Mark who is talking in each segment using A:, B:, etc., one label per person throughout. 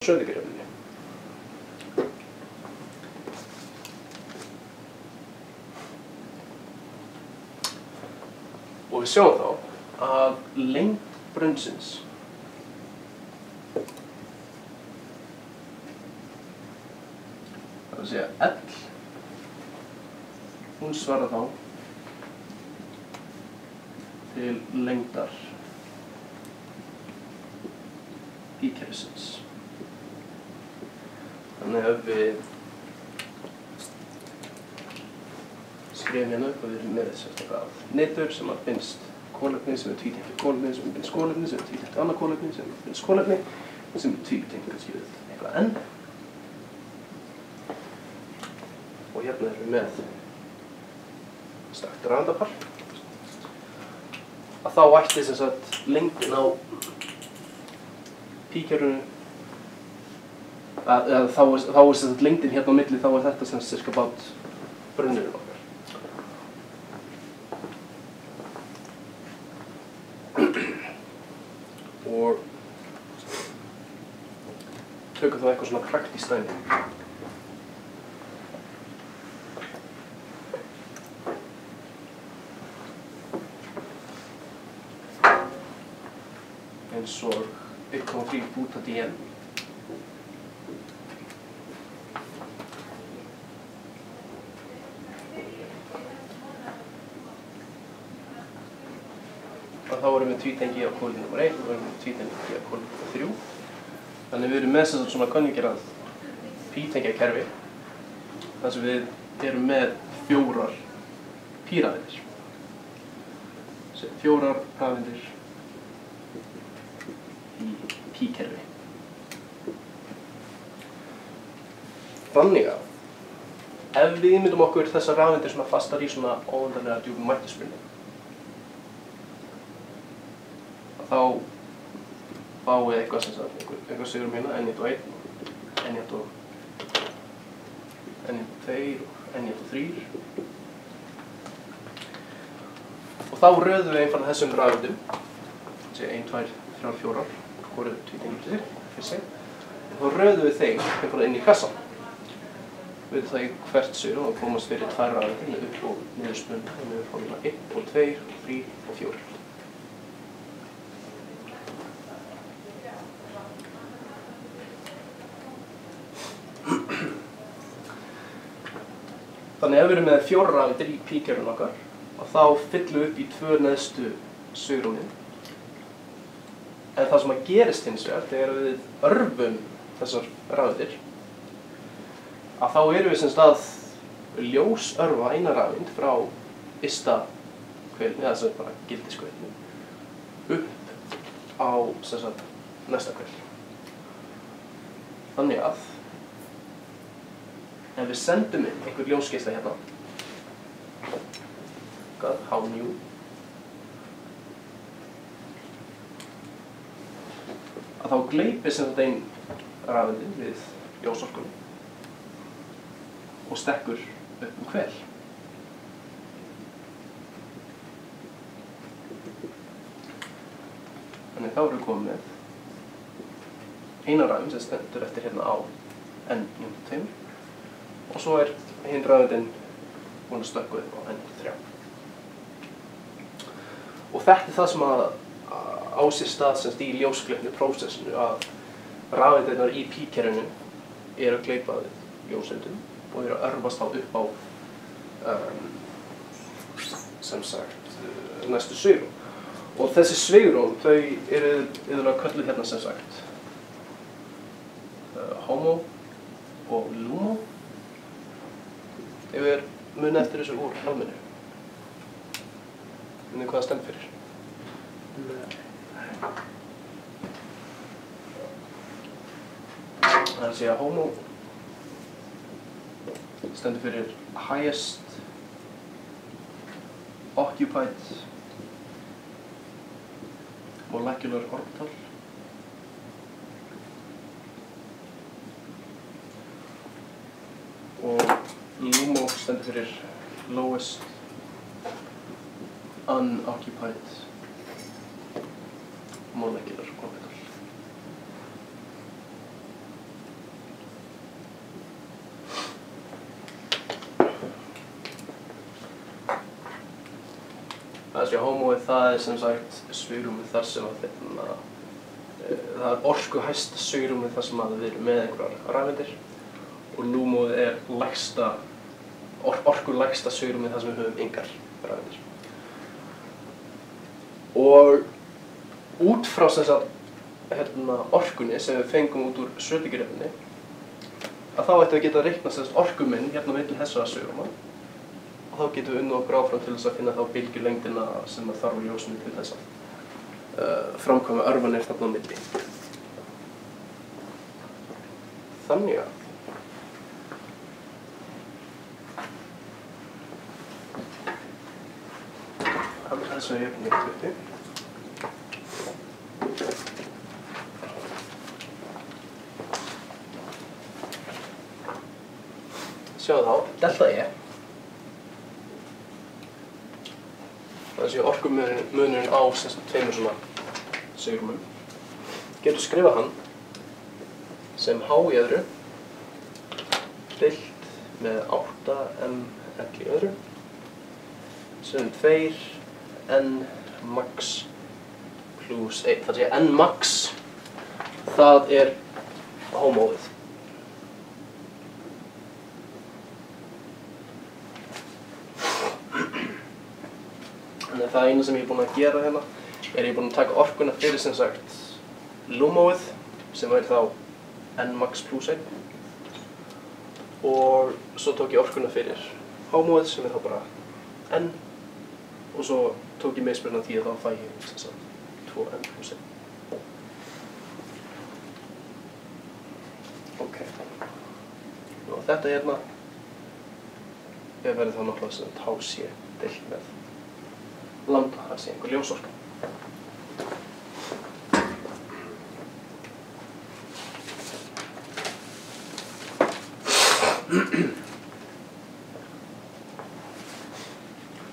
A: sauðfjármjólk. Og við sjáum þá að lengd brunnsins það er að segja L, hún svarar þá til lengdar píkerfisins. Þannig ef við skrifum hérna upp og við erum með sérstaklega nitur sem að binst kolefni sem er tvítengt við kolefni sem er binst kolefni sem er tvítengt við annað kolefni sem er binst kolefni og sem er tvítengt kannski við eitthvað N. Og hérna erum við með stakt rafeindapar. Að þá ætti sem sagt lengdin á píkerfinu þá er sem sagt lengdin hérna á milli, þá er þetta sem cirka bát brunnurinn okkar. Og tökum þá eitthvað svona praktískt dæmi. Eins og 1,3 búta-DN. Og þá erum við tvítengi á kolefni nr. 1 og erum við tvítengi á kolefni nr. 3. Þannig við erum með sem sagt svona konjugerað pítengjakerfi þar sem við erum með 4 pírafeindir. 4 rafeindir í píkerfi. Þannig að ef við ímyndum okkur þessar rafeindir svona fastar í svona óendanlega djúpum mættisbrunni, þá fáum við eitthvað sem sagt, eitthvað sigrum hérna, N1 og 1, N1 og 2 og N1 og 3. Og þá röðum við einfallega þessum rafeindum, 1, 2, 3, 4, hvor er tvítengjur fyrir sig. Og þá röðum við þeim einfallega inn í kassan. Við það í hvert sigrum og komast fyrir 2 rafeindir með upp- og niðurspun og við fáum 1 og 2 og 3 og 4. Þannig ef við erum með 4 rafeindir í píkerfinu okkar og þá fyllum við upp í 2 neðstu svigrúmin. En það sem að gerist hins vegar þegar við örvum þessar rafeindir að þá erum við sem sagt að ljósörva eina rafeind frá ysta hvelfinu, eða sem bara gildiskvelfinu, upp á sem sagt næsta hvelf. Þannig að ef við sendum inn einhver ljósgeisla hérna, hν, að þá gleypir sem sagt ein rafeindin við ljósorkunni og stekkur upp hvel. Þannig þá erum við komið með eina rafeind sem stendur eftir hérna á N-2 og svo er hinn rafeindin búin að stökkva upp á N-3. Og þetta er það sem að á sér stað sem í ljósgleypni prósessinu, að rafeindirnar í píkerfinu eru að gleypa við ljóseindum og eru að örvast þá upp á sem sagt næstu svigrúm. Og þessi svigrúm, þau eru iðulega kölluð hérna sem sagt HOMO og LUMO. Ef við munið eftir þessu úr náminu. Munið hvað það stendur fyrir? Það er að segja HOMO stendur fyrir Highest Occupied Molecular Orbital. Og LUMO stendur fyrir Lowest Unoccupied Molecular Orbital. þessi homóið, það sem sagt svigrúmið þar sem að það orkuhæsta svigrúmið þar sem að við erum með einhverjar rafeindir og lúmóið lægsta, orkulægsta svigrúmið þar sem við höfum engar rafeindir. Og út frá sem sagt orkunni sem við fengum út úr Schrödinger-efni að þá ættum við að geta að reikna sem sagt orkuminn milli þessara svigrúma og þá getum við unnið okkur áfram til þess að finna þá bylgjulengdina sem þarf á ljósinu til þess að framkvæma örvanir þarna á milli. Þannig að þess að ég er neitt uppi. Sjáðu þá, delta E. Það sé orkumunurinn á tveimur svona svigrúmum. Getur skrifað hann sem H í öðru deilt með 8ml í öðru sem 2n max plus 1. Það sé n max, það er homóið. Þannig að það eina sem ég er búinn að gera hérna ég er búinn að taka orkuna fyrir sem sagt lúmóið sem væri þá n max plus 1 og svo tók ég orkuna fyrir homóið sem þá bara n og svo tók ég mismuninn af því að þá fæ ég sem sagt 2n plus 1. Ok. Nú þetta hérna verður þá náttúrulega sem H-C deilt með lambda, það sé einhver ljósorka.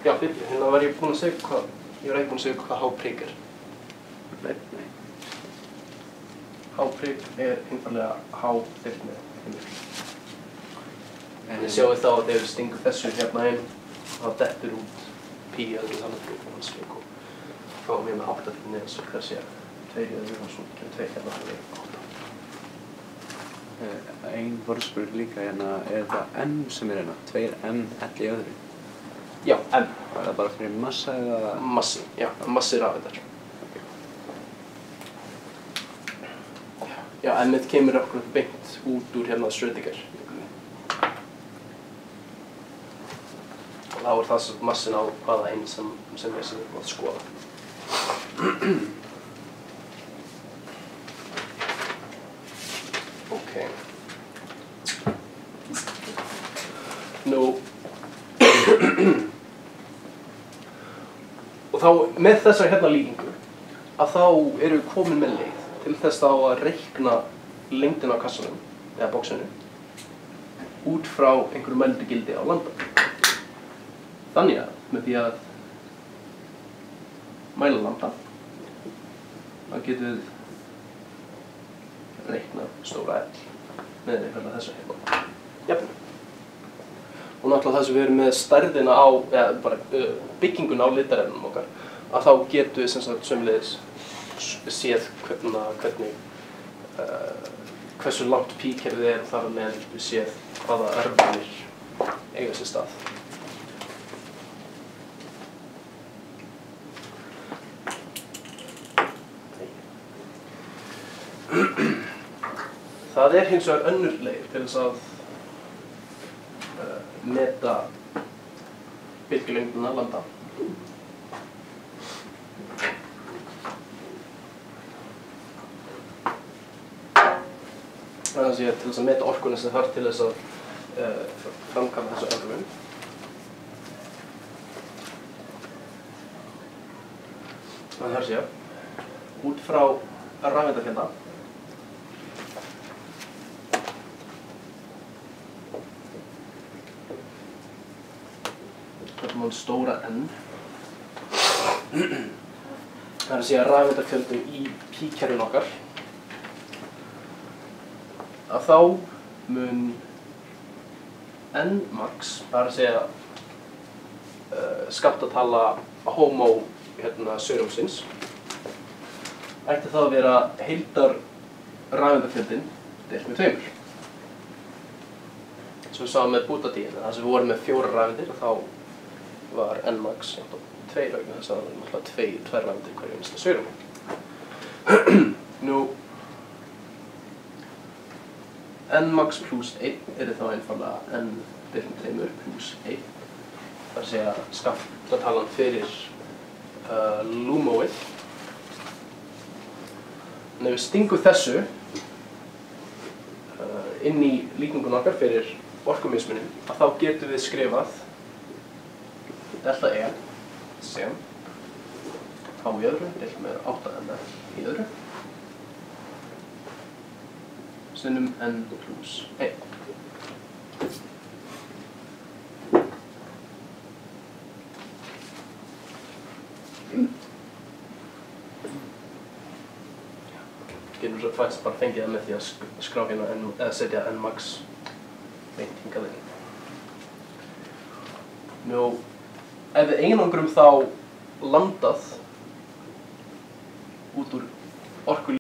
A: Já, hérna var ég búinn að segja hvað, ég var ekki búinn að segja hvað H-prik er. Nei. H-prik er einfallega H deilt með heimil. En þið sjáu þá að þegar við stingum þessu hérna inn, þá dettur út pi öðru þannig og fáum við með 8 til neðs og þessi 2 í öðru og svo kemur 2 hérna þannig 8.
B: Ein vorspurning líka hérna, er það n sem er hérna? 2m l í öðru?
A: Já, m.
B: Er það bara fyrir massa eða?
A: Massi, já, massi rafeindar. Já, m-ið kemur okkur beint út úr hérna Schrödinger. Þá er það massin á hvaða einn sem við erum að skoða. Ok. Nú. Og þá með þessari hérna líkingu að þá erum við komin með leið til þess þá að reikna lengdina á kassanum eða bóksinu út frá einhverju mældugildi á lambda. Þannig að með því að mæla lambda þá getum við reiknað stóra L með einfallega þessu hérna jöfnu. Og náttúrulega það sem við erum með stærðina á, eða bara bygginguna á litarefnum okkar að þá getum við sem sagt sömuleiðis séð hversu langt pi-kerfið er og þar með við séð hvaða örvanir eiga sér stað. Það er hins vegar önnur leið til þess að meta bylgjulengdina lambda. Það er til þess að meta orkuna sem þarf til þess að framkvæma þessu örvun. Það er sér út frá rafeindafjölda stóra n. Það er að segja rafeindafjöldum í pi-kerfinu okkar að þá mun n max, það er að segja skammtatala homo svigrómsins ætti það að vera heildar rafeindafjöldinn deilt með 2. Svo við sáum með bútadíinu, þar sem við vorum með 4 rafeindir og þá var Nmax 2 vegna þess að það var náttúrulega 2 rafeindir hverju einasta svigrómi. Nú, Nmax plus 1 þá einfallega N deilt með 2 plus 1. Það er að segja skammtatalan fyrir LUMO-ið. En ef við stingum þessu inn í líkningun okkar fyrir orkumismunin, þá getum við skrifað delta E sem H í öðru deilt með 8NF í öðru sinnum N plus 1. Getum svo faktisk bara fengið það með því að skrá hérna eða setja Nmax beint hingað inn. Nú, ef við einangrum þá landað út úr orku